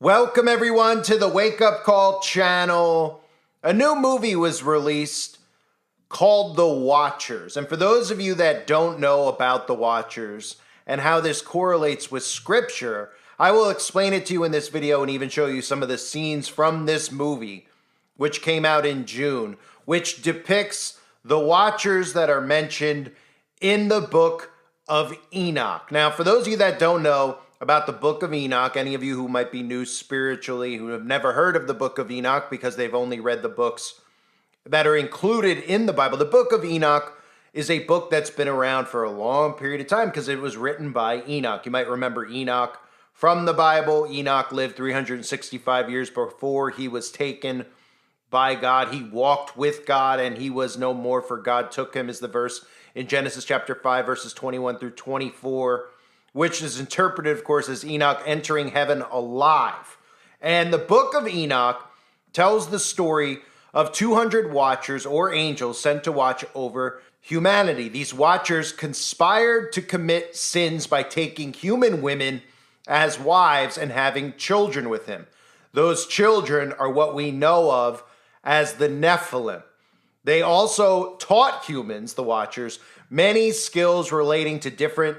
Welcome everyone to the Wake Up Call channel. A new movie was released called The Watchers. And for those of you that don't know about The Watchers and how this correlates with scripture, I will explain it to you in this video and even show you some of the scenes from this movie, which came out in June, which depicts the Watchers that are mentioned in the book of Enoch. Now, for those of you that don't know about the book of Enoch, any of you who might be new spiritually, who have never heard of the book of Enoch because they've only read the books that are included in the Bible, the book of Enoch is a book that's been around for a long period of time because it was written by Enoch. You might remember Enoch from the Bible. Enoch lived 365 years before he was taken by God. He walked with God and he was no more, for God took him, is the verse in Genesis chapter 5, verses 21 through 24, which is interpreted, of course, as Enoch entering heaven alive. And the book of Enoch tells the story of 200 watchers or angels sent to watch over humanity. These watchers conspired to commit sins by taking human women as wives and having children with him. Those children are what we know of as the Nephilim. They also taught humans, the watchers, many skills relating to different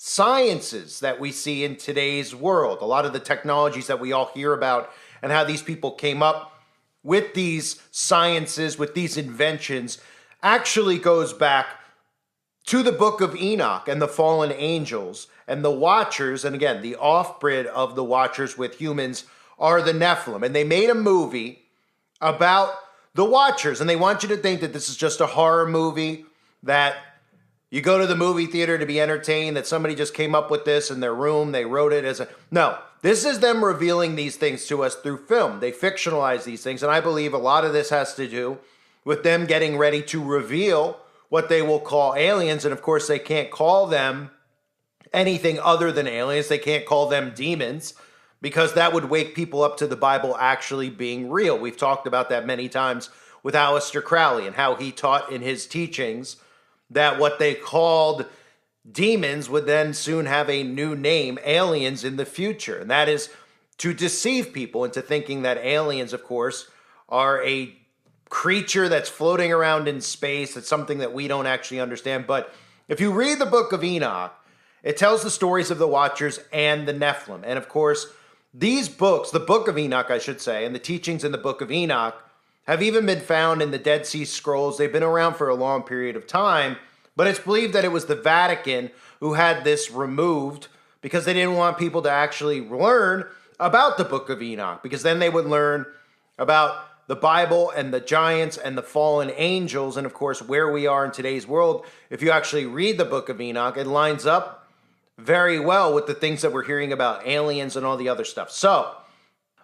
sciences that we see in today's world. A lot of the technologies that we all hear about and how these people came up with these sciences, with these inventions, actually goes back to the book of Enoch and the fallen angels. And the Watchers, and again, the off-bred of the Watchers with humans, are the Nephilim. And they made a movie about the Watchers, and they want you to think that this is just a horror movie, that you go to the movie theater to be entertained, that somebody just came up with this in their room, they wrote it as a... No, this is them revealing these things to us through film. They fictionalize these things, and I believe a lot of this has to do with them getting ready to reveal what they will call aliens, and of course they can't call them anything other than aliens. They can't call them demons, because that would wake people up to the Bible actually being real. We've talked about that many times with Aleister Crowley and how he taught in his teachings that what they called demons would then soon have a new name, aliens, in the future. And that is to deceive people into thinking that aliens, of course, are a creature that's floating around in space. It's something that we don't actually understand. But if you read the book of Enoch, it tells the stories of the Watchers and the Nephilim. And of course, these books, the book of Enoch, I should say, and the teachings in the book of Enoch have even been found in the Dead Sea Scrolls. They've been around for a long period of time, but it's believed that it was the Vatican who had this removed because they didn't want people to actually learn about the book of Enoch, because then they would learn about the Bible and the giants and the fallen angels and, of course, where we are in today's world. If you actually read the book of Enoch, it lines up very well with the things that we're hearing about aliens and all the other stuff. So,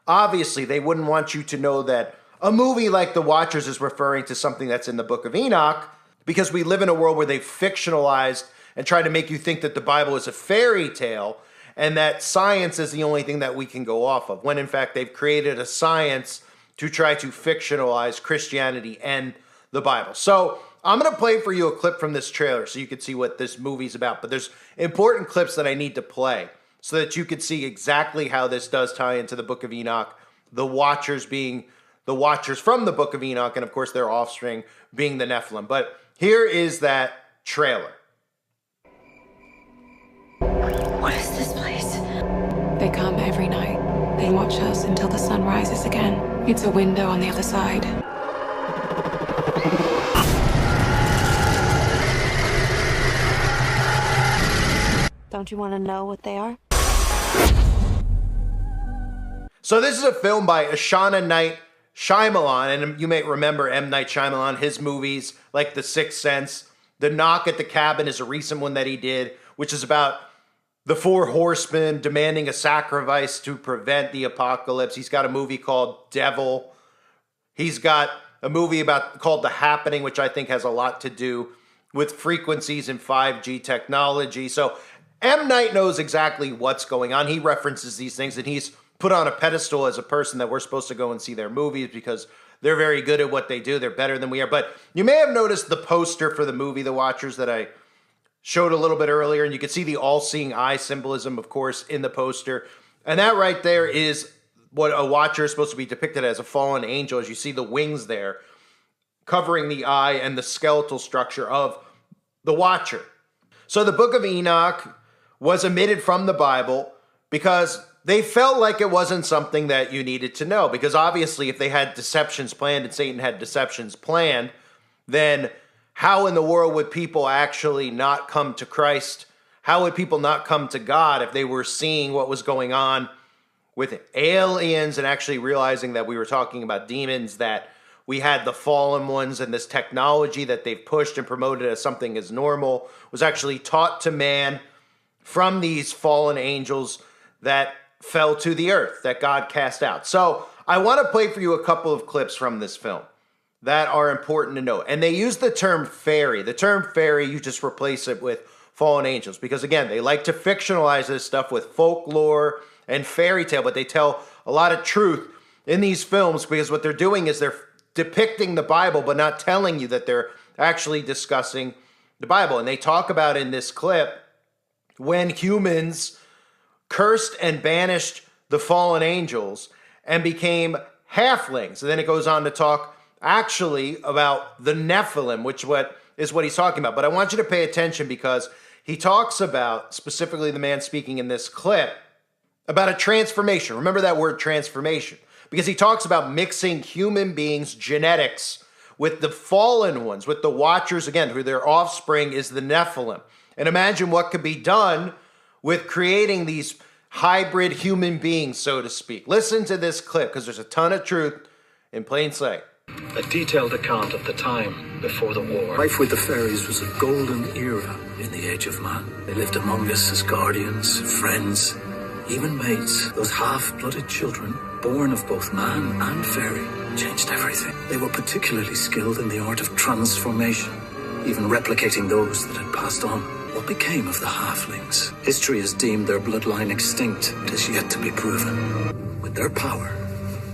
obviously, they wouldn't want you to know that a movie like The Watchers is referring to something that's in the book of Enoch, because we live in a world where they've fictionalized and tried to make you think that the Bible is a fairy tale and that science is the only thing that we can go off of, when in fact they've created a science to try to fictionalize Christianity and the Bible. So I'm going to play for you a clip from this trailer so you can see what this movie's about. But there's important clips that I need to play so that you can see exactly how this does tie into the book of Enoch, the Watchers being the Watchers from the book of Enoch, and of course their offspring being the Nephilim. But here is that trailer. What is this place? They come every night. They watch us until the sun rises again. It's a window on the other side. Don't you want to know what they are? So this is a film by Ashana Night Shyamalan, and you may remember M. Night Shyamalan, his movies like The Sixth Sense. The Knock at the Cabin is a recent one that he did, which is about the four horsemen demanding a sacrifice to prevent the apocalypse. He's got a movie called Devil. He's got a movie called The Happening, which I think has a lot to do with frequencies and 5G technology. So M. Night knows exactly what's going on. He references these things, and he's put on a pedestal as a person that we're supposed to go and see their movies because they're very good at what they do. They're better than we are. But you may have noticed the poster for the movie The Watchers that I showed a little bit earlier, and you can see the all-seeing eye symbolism, of course, in the poster. And that right there is what a watcher is supposed to be depicted as, a fallen angel, as you see the wings there covering the eye and the skeletal structure of the watcher. So the book of Enoch was omitted from the Bible because they felt like it wasn't something that you needed to know. Because obviously if they had deceptions planned and Satan had deceptions planned, then how in the world would people actually not come to Christ? How would people not come to God if they were seeing what was going on with aliens and actually realizing that we were talking about demons, that we had the fallen ones, and this technology that they've pushed and promoted as something as normal was actually taught to man from these fallen angels that fell to the earth, that God cast out. So I want to play for you a couple of clips from this film that are important to note. And they use the term fairy. The term fairy, you just replace it with fallen angels, because again, they like to fictionalize this stuff with folklore and fairy tale, but they tell a lot of truth in these films, because what they're doing is they're depicting the Bible, but not telling you that they're actually discussing the Bible. And they talk about in this clip when humans cursed and banished the fallen angels and became halflings. And then it goes on to talk actually about the Nephilim, which is what he's talking about. But I want you to pay attention, because he talks about, specifically the man speaking in this clip, about a transformation. Remember that word transformation, because he talks about mixing human beings' genetics with the fallen ones, with the watchers, again, who their offspring is the Nephilim. And imagine what could be done with creating these hybrid human beings, so to speak. Listen to this clip, because there's a ton of truth in plain sight. A detailed account of the time before the war. Life with the fairies was a golden era in the age of man. They lived among us as guardians, friends, even mates. Those half-blooded children, born of both man and fairy, changed everything. They were particularly skilled in the art of transformation, even replicating those that had passed on. What became of the halflings? History has deemed their bloodline extinct. It is yet to be proven. With their power,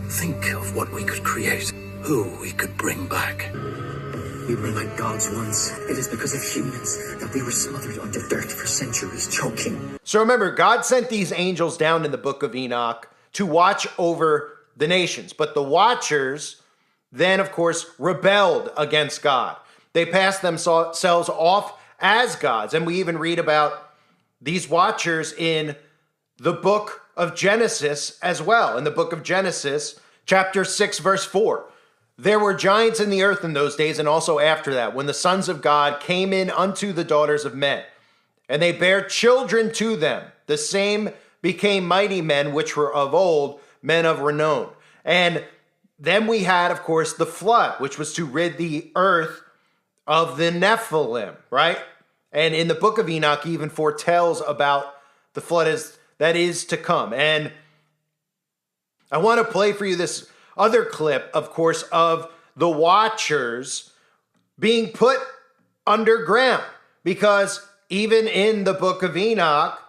think of what we could create, who we could bring back. We were like gods once. It is because of humans that we were smothered under dirt for centuries, choking. So remember, God sent these angels down in the book of Enoch to watch over the nations. But the watchers then, of course, rebelled against God. They passed themselves off as gods. And we even read about these watchers in the book of Genesis as well. In the book of Genesis, chapter 6, verse 4. There were giants in the earth in those days, and also after that, when the sons of God came in unto the daughters of men, and they bare children to them. The same became mighty men, which were of old, men of renown. And then we had, of course, the flood, which was to rid the earth of the Nephilim, right? And in the book of Enoch, he even foretells about the flood that is to come. And I want to play for you this other clip, of course, of the watchers being put underground, because even in the book of Enoch,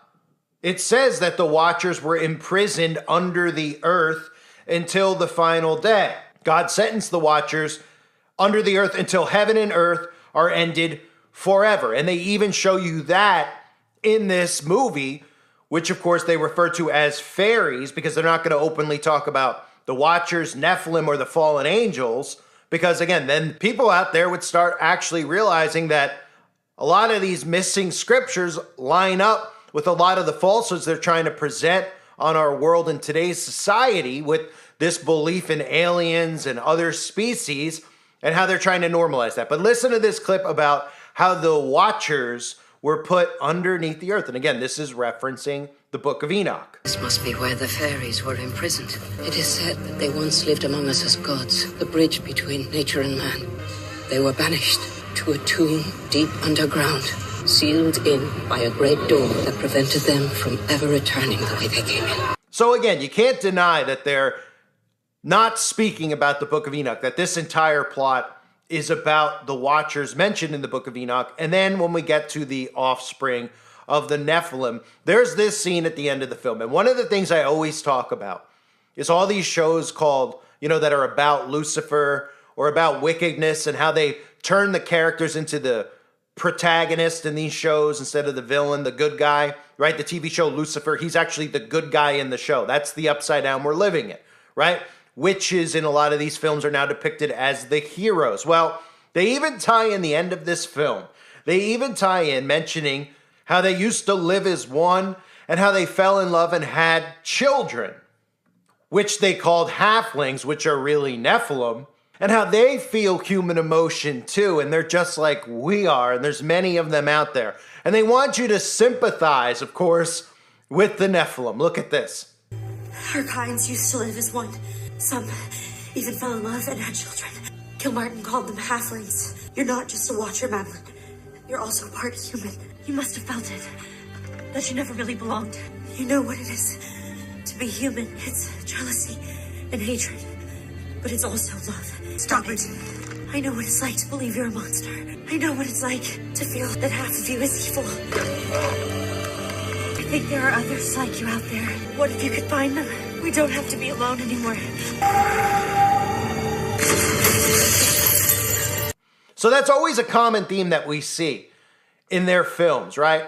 it says that the watchers were imprisoned under the earth until the final day. God sentenced the watchers under the earth until heaven and earth are ended forever. And they even show you that in this movie, which of course they refer to as fairies, because they're not going to openly talk about the watchers, Nephilim, or the fallen angels, because again, then people out there would start actually realizing that a lot of these missing scriptures line up with a lot of the falsehoods they're trying to present on our world in today's society, with this belief in aliens and other species, and how they're trying to normalize that. But listen to this clip about how the watchers were put underneath the earth. And again, this is referencing the book of Enoch. This must be where the fairies were imprisoned. It is said that they once lived among us as gods, the bridge between nature and man. They were banished to a tomb deep underground, sealed in by a great door that prevented them from ever returning the way they came in. So again, you can't deny that they're not speaking about the book of Enoch, that this entire plot is about the watchers mentioned in the book of Enoch. And then when we get to the offspring of the Nephilim, there's this scene at the end of the film. And one of the things I always talk about is all these shows called, that are about Lucifer or about wickedness, and how they turn the characters into the protagonist in these shows instead of the villain, the good guy, right? The TV show Lucifer, he's actually the good guy in the show. That's the upside down we're living in, right? Witches in a lot of these films are now depicted as the heroes. Well, they even tie in the end of this film. They even tie in mentioning how they used to live as one and how they fell in love and had children, which they called halflings, which are really Nephilim, and how they feel human emotion too, and they're just like we are, and there's many of them out there. And they want you to sympathize, of course, with the Nephilim. Look at this. Our kinds used to live as one. Some even fell in love and had children. Kilmartin called them halflings. You're not just a watcher, Madeline. You're also part human. You must have felt it. That you never really belonged. You know what it is to be human. It's jealousy and hatred. But it's also love. Stop it. I know what it's like to believe you're a monster. I know what it's like to feel that half of you is evil. I think there are others like you out there. What if you could find them? We don't have to be alone anymore. So that's always a common theme that we see in their films, right?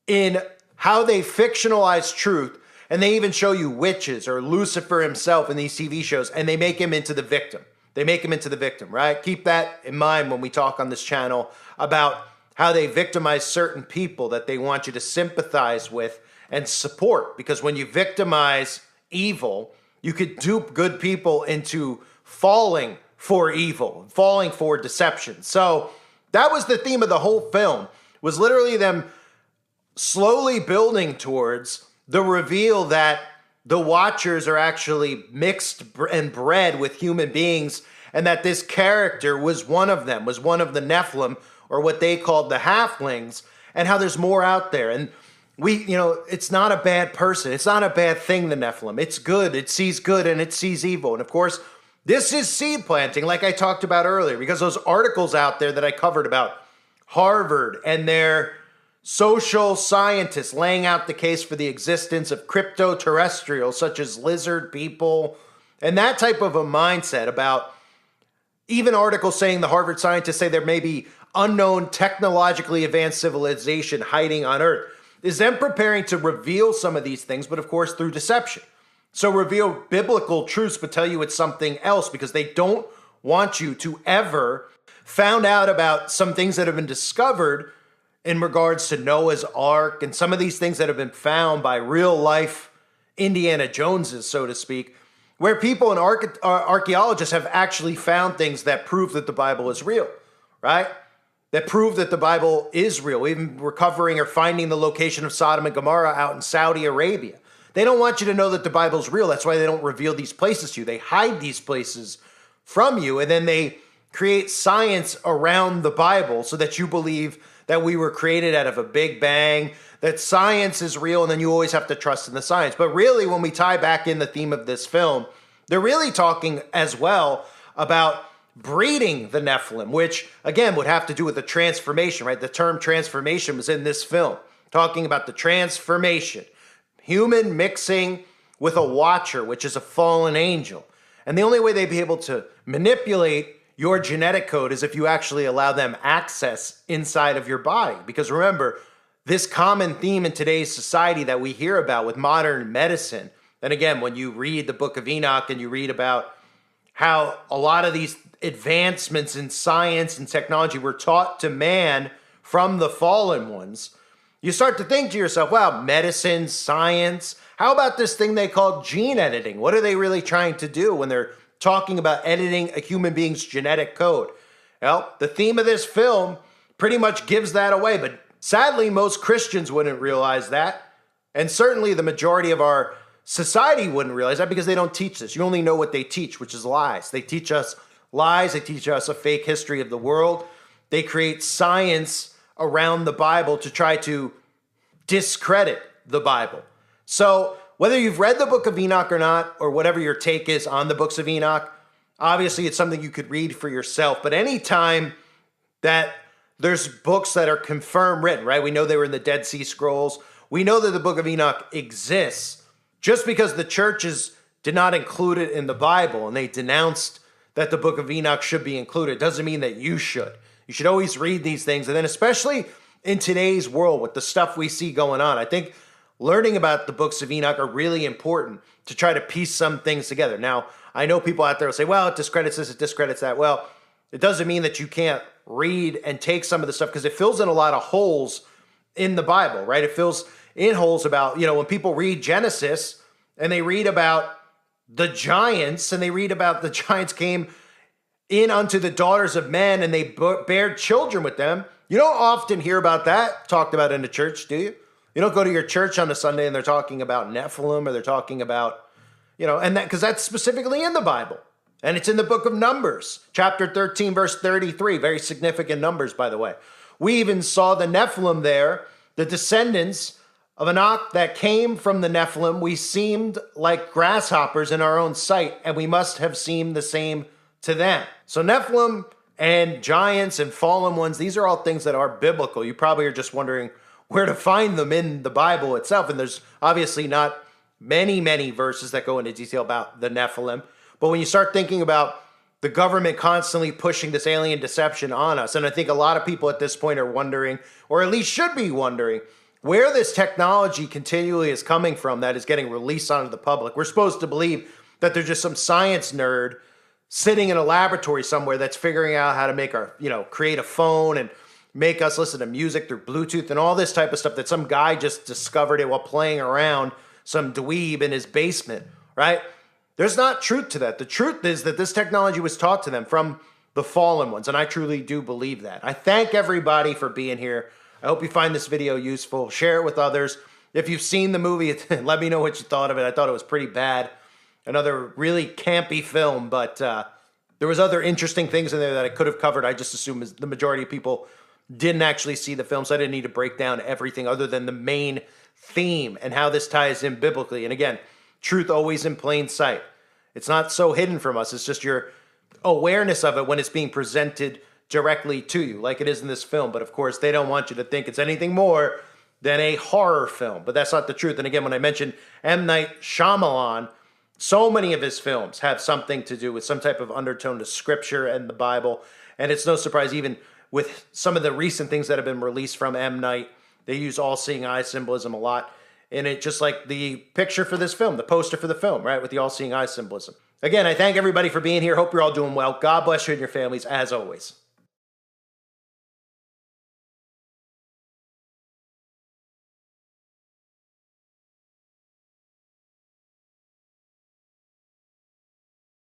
In how they fictionalize truth, and they even show you witches or Lucifer himself in these TV shows, and they make him into the victim. They make him into the victim, right? Keep that in mind when we talk on this channel about how they victimize certain people that they want you to sympathize with and support. Because when you victimize evil, you could dupe good people into falling for evil, falling for deception. So that was the theme of the whole film, was literally them slowly building towards the reveal that the Watchers are actually mixed and bred with human beings, and that this character was one of them, was one of the Nephilim, or what they called the halflings, and how there's more out there. And it's not a bad person. It's not a bad thing, the Nephilim. It's good. It sees good and it sees evil. And of course, this is seed planting, like I talked about earlier, because those articles out there that I covered about Harvard and their social scientists laying out the case for the existence of crypto-terrestrials such as lizard people, and that type of a mindset about even articles saying the Harvard scientists say there may be unknown technologically advanced civilization hiding on Earth, is them preparing to reveal some of these things, but of course through deception. So reveal biblical truths, but tell you it's something else, because they don't want you to ever found out about some things that have been discovered in regards to Noah's Ark and some of these things that have been found by real life Indiana Joneses, so to speak, where people and archaeologists have actually found things that prove that the Bible is real, right? That prove that the Bible is real, even recovering or finding the location of Sodom and Gomorrah out in Saudi Arabia. They don't want you to know that the Bible's real. That's why they don't reveal these places to you. They hide these places from you, and then they create science around the Bible so that you believe that we were created out of a big bang, that science is real, and then you always have to trust in the science. But really, when we tie back in the theme of this film, they're really talking as well about breeding the Nephilim, which, again, would have to do with the transformation, right? The term transformation was in this film, talking about the transformation. Human mixing with a watcher, which is a fallen angel. And the only way they'd be able to manipulate your genetic code is if you actually allow them access inside of your body. Because remember, this common theme in today's society that we hear about with modern medicine, and again, when you read the book of Enoch and you read about how a lot of these advancements in science and technology were taught to man from the fallen ones, you start to think to yourself, wow, medicine, science, how about this thing they call gene editing? What are they really trying to do when they're talking about editing a human being's genetic code? Well, the theme of this film pretty much gives that away, but sadly, most Christians wouldn't realize that, and certainly the majority of our society wouldn't realize that because they don't teach this. You only know what they teach, which is lies. They teach us lies. They teach us a fake history of the world. They create science around the Bible to try to discredit the Bible. So whether you've read the book of Enoch or not, or whatever your take is on the books of Enoch, obviously it's something you could read for yourself. But anytime that there's books that are confirmed written, right? We know they were in the Dead Sea Scrolls. We know that the book of Enoch exists. Just because the churches did not include it in the Bible and they denounced that the book of Enoch should be included doesn't mean that you should. You should always read these things. And then especially in today's world with the stuff we see going on, I think learning about the books of Enoch are really important to try to piece some things together. Now, I know people out there will say, well, it discredits this, it discredits that. Well, it doesn't mean that you can't read and take some of the stuff because it fills in a lot of holes in the Bible, right? It fills in holes about, when people read Genesis and they read about the giants and they read about the giants came in unto the daughters of men and they bare children with them. You don't often hear about that talked about in the church, do you? You don't go to your church on a Sunday and they're talking about Nephilim or they're talking about, and that because that's specifically in the Bible. And it's in the book of Numbers, chapter 13, verse 33. Very significant numbers, by the way. We even saw the Nephilim there, the descendants of Enoch that came from the Nephilim. We seemed like grasshoppers in our own sight, and we must have seemed the same to them. So Nephilim and giants and fallen ones, these are all things that are biblical. You probably are just wondering where to find them in the Bible itself. And there's obviously not many verses that go into detail about the Nephilim. But when you start thinking about the government constantly pushing this alien deception on us, and I think a lot of people at this point are wondering, or at least should be wondering, where this technology continually is coming from that is getting released onto the public. We're supposed to believe that there's just some science nerd sitting in a laboratory somewhere that's figuring out how to make our, create a phone and make us listen to music through Bluetooth and all this type of stuff that some guy just discovered it while playing around, some dweeb in his basement, right? There's not truth to that. The truth is that this technology was taught to them from the fallen ones, and I truly do believe that. I thank everybody for being here. I hope you find this video useful. Share it with others. If you've seen the movie, let me know what you thought of it. I thought it was pretty bad. Another really campy film, but there was other interesting things in there that I could have covered. I just assume the majority of people didn't actually see the film, so I didn't need to break down everything other than the main theme and how this ties in biblically. And again, truth always in plain sight. It's not so hidden from us. It's just your awareness of it when it's being presented directly to you, like it is in this film. But of course, they don't want you to think it's anything more than a horror film. But that's not the truth. And again, when I mentioned M. Night Shyamalan, so many of his films have something to do with some type of undertone to scripture and the Bible. And it's no surprise, even with some of the recent things that have been released from M. Night, they use all-seeing eye symbolism a lot in it, just like the picture for this film, the poster for the film, right, with the all-seeing eye symbolism. Again, I thank everybody for being here. Hope you're all doing well. God bless you and your families, as always.